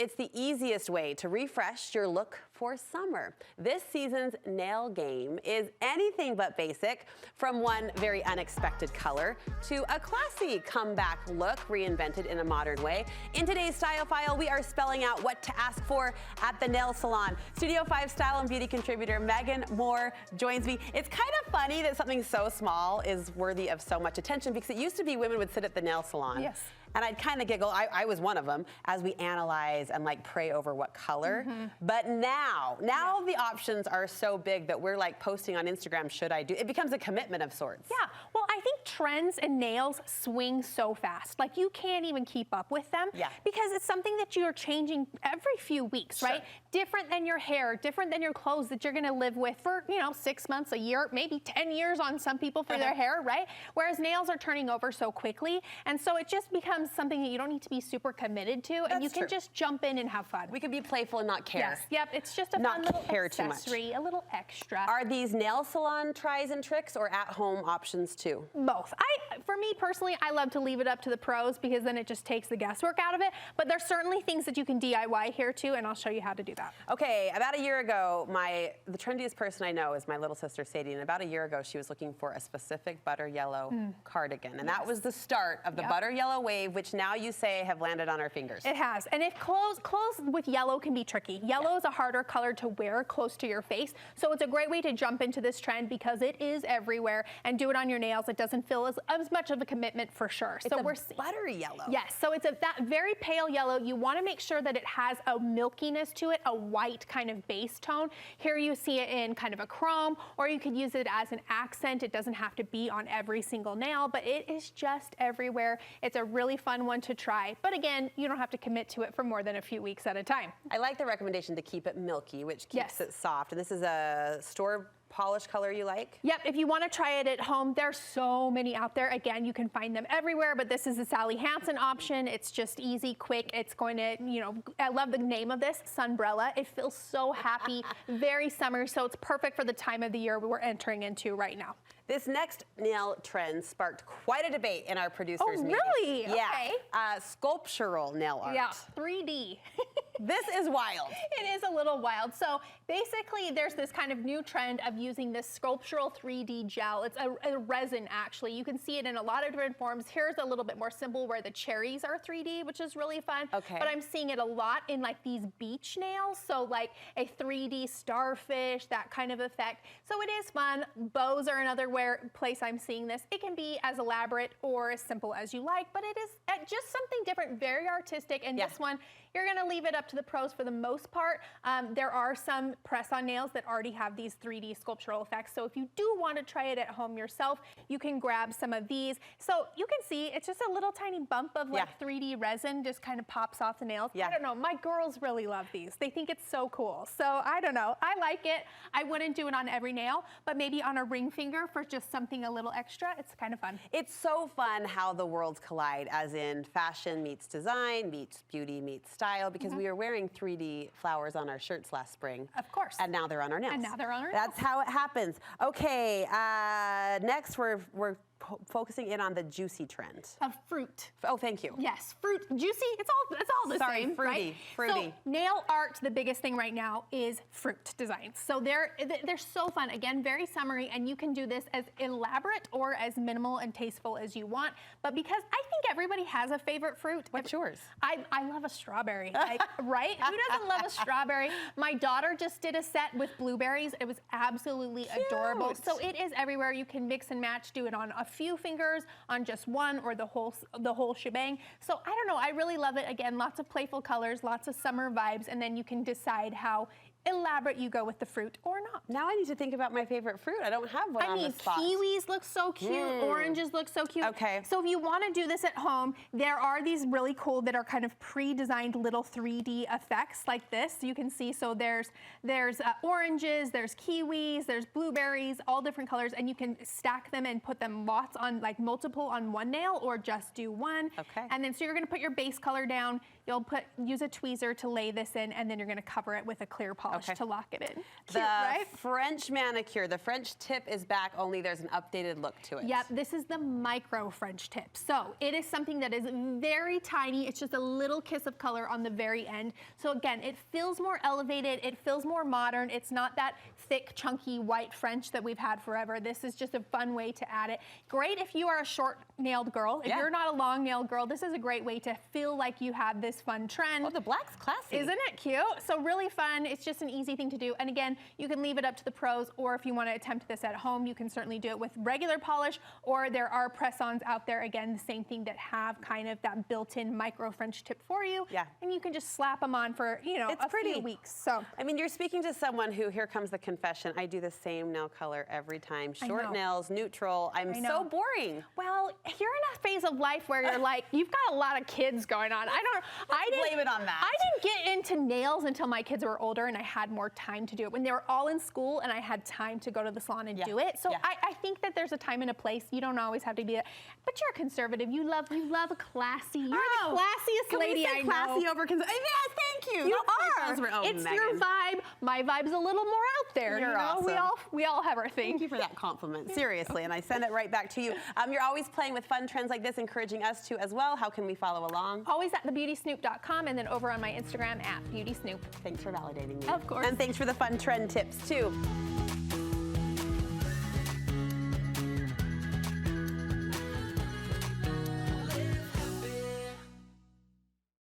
It's the easiest way to refresh your look for summer. This season's nail game is anything but basic, from one very unexpected color to a classy comeback look reinvented in a modern way. In today's Style File, we are spelling out what to ask for at the nail salon. Studio 5 style and beauty contributor Megan Moore joins me. It's kind of funny that something so small is worthy of so much attention, because it used to be women would sit at the nail salon. Yes. And I'd kind of giggle, I was one of them, as we analyze and like pray over what color. But now the options are so big that we're like posting on Instagram, should I do? It becomes a commitment of sorts. Yeah, well, I think trends and nails swing so fast. Like, you can't even keep up with them. Yeah. Because it's something that you're changing every few weeks, right? Different than your hair, different than your clothes that you're gonna live with for, 6 months, a year, maybe 10 years on some people for their hair, right? Whereas nails are turning over so quickly. And so it just becomes something that you don't need to be super committed to, and you can just jump in and have fun. We can be playful and not care. Yes, yep, it's just a fun little accessory, a little extra. Are these nail salon tries and tricks or at-home options too? Both. For me personally, I love to leave it up to the pros, because then it just takes the guesswork out of it. But there's certainly things that you can DIY here too, and I'll show you how to do that. Okay, about a year ago, the trendiest person I know is my little sister Sadie, and about a year ago she was looking for a specific butter yellow cardigan, and that was the start of the butter yellow wave, which now you say have landed on our fingers. It has, and if clothes with yellow can be tricky. Yellow is a harder color to wear close to your face, so it's a great way to jump into this trend because it is everywhere, and do it on your nails. It doesn't feel as much of a commitment for sure. It's a buttery yellow. Yes, so it's that very pale yellow. You want to make sure that it has a milkiness to it, a white kind of base tone. Here you see it in kind of a chrome, or you could use it as an accent. It doesn't have to be on every single nail, but it is just everywhere. It's a really fun one to try. But again, you don't have to commit to it for more than a few weeks at a time. I like the recommendation to keep it milky, which keeps it soft. And this is a store polish color you like? Yep, if you want to try it at home, there's so many out there. Again, you can find them everywhere, but this is the Sally Hansen option. It's just easy, quick. It's going to, I love the name of this, Sunbrella. It feels so happy, very summer, so it's perfect for the time of the year we're entering into right now. This next nail trend sparked quite a debate in our producers meeting. Oh, really? Yeah. Okay. Sculptural nail art. Yeah, 3D. This is wild. It is a little wild. So basically, there's this kind of new trend of using this sculptural 3D gel. It's a resin, actually. You can see it in a lot of different forms. Here's a little bit more simple, where the cherries are 3D, which is really fun. Okay. But I'm seeing it a lot in like these beach nails. So like a 3D starfish, that kind of effect. So it is fun. Bows are another place I'm seeing this. It can be as elaborate or as simple as you like, but it is just something different, very artistic. And this one, you're gonna leave it up to the pros for the most part. There are some press-on nails that already have these 3D sculptural effects. So if you do want to try it at home yourself, you can grab some of these. So you can see it's just a little tiny bump of like 3D resin just kind of pops off the nails. I don't know, my girls really love these. They think it's so cool. So I don't know, I like it. I wouldn't do it on every nail, but maybe on a ring finger for just something a little extra. It's kind of fun. It's so fun how the worlds collide, as in fashion meets design, meets beauty, meets style, because we were wearing 3D flowers on our shirts last spring. Of course. And now they're on our nails. And now they're on our nails. That's how it happens. Okay, next we're focusing in on the juicy trend. Of fruit. Oh, thank you. Yes, fruit, juicy, it's all the same, fruity, right? fruity. So nail art, the biggest thing right now is fruit designs. So they're so fun. Again, very summery, and you can do this as elaborate or as minimal and tasteful as you want. But because I think everybody has a favorite fruit. What's yours? I love a strawberry, right? Who doesn't love a strawberry? My daughter just did a set with blueberries. It was absolutely adorable. So it is everywhere. You can mix and match, do it on a few fingers, on just one, or the whole shebang. So I don't know, I really love it. Again, lots of playful colors, lots of summer vibes, and then you can decide how elaborate you go with the fruit or not. Now I need to think about my favorite fruit. I don't have one on the spot. Kiwis look so cute. Oranges look so cute. Okay. So if you want to do this at home, there are these really cool that are kind of pre-designed little 3D effects like this. You can see, so there's oranges, there's kiwis, there's blueberries, all different colors, and you can stack them and put them lots on, like multiple on one nail, or just do one. Okay. And then so you're going to put your base color down. You'll use a tweezer to lay this in, and then you're going to cover it with a clear polish polish Okay. to lock it in. Cute, The right? French manicure, the French tip is back, only there's an updated look to it. Yep, this is the micro French tip. So it is something that is very tiny. It's just a little kiss of color on the very end. So again, it feels more elevated. It feels more modern. It's not that thick, chunky white French that we've had forever. This is just a fun way to add it. Great if you are a short-nailed girl. If you're not a long-nailed girl, this is a great way to feel like you have this fun trend. Oh, the black's classy. Isn't it cute? So really fun. It's just an easy thing to do. And again, you can leave it up to the pros, or if you want to attempt this at home, you can certainly do it with regular polish, or there are press-ons out there, again, the same thing, that have kind of that built-in micro French tip for you. Yeah. And you can just slap them on for, you know, It's a pretty. few weeks. So I mean, you're speaking to someone who, here comes the confession, I do the same nail color every time. Short know. nails, neutral. I'm I know. so boring. well, you're in a phase of life where you're like, you've got a lot of kids going on. I didn't blame it on that. I didn't get into nails until my kids were older and I had more time to do it. When they were all in school and I had time to go to the salon and do it. So I think that there's a time and a place. You don't always have to be that. But you're a conservative. You love a classy. You're the classiest lady I know. Classy over conservative. Yes, thank you. You That's are. what those were. It's Megan. your vibe. My vibe's a little more out there. You're you know? awesome. We all have our thing. Thank you for that compliment, seriously, and I send it right back to you. You're always playing with fun trends like this, encouraging us to as well. How can we follow along? Always at thebeautysnoop.com and then over on my Instagram at BeautySnoop. Thanks for validating me. Of course. And thanks for the fun trend tips, too.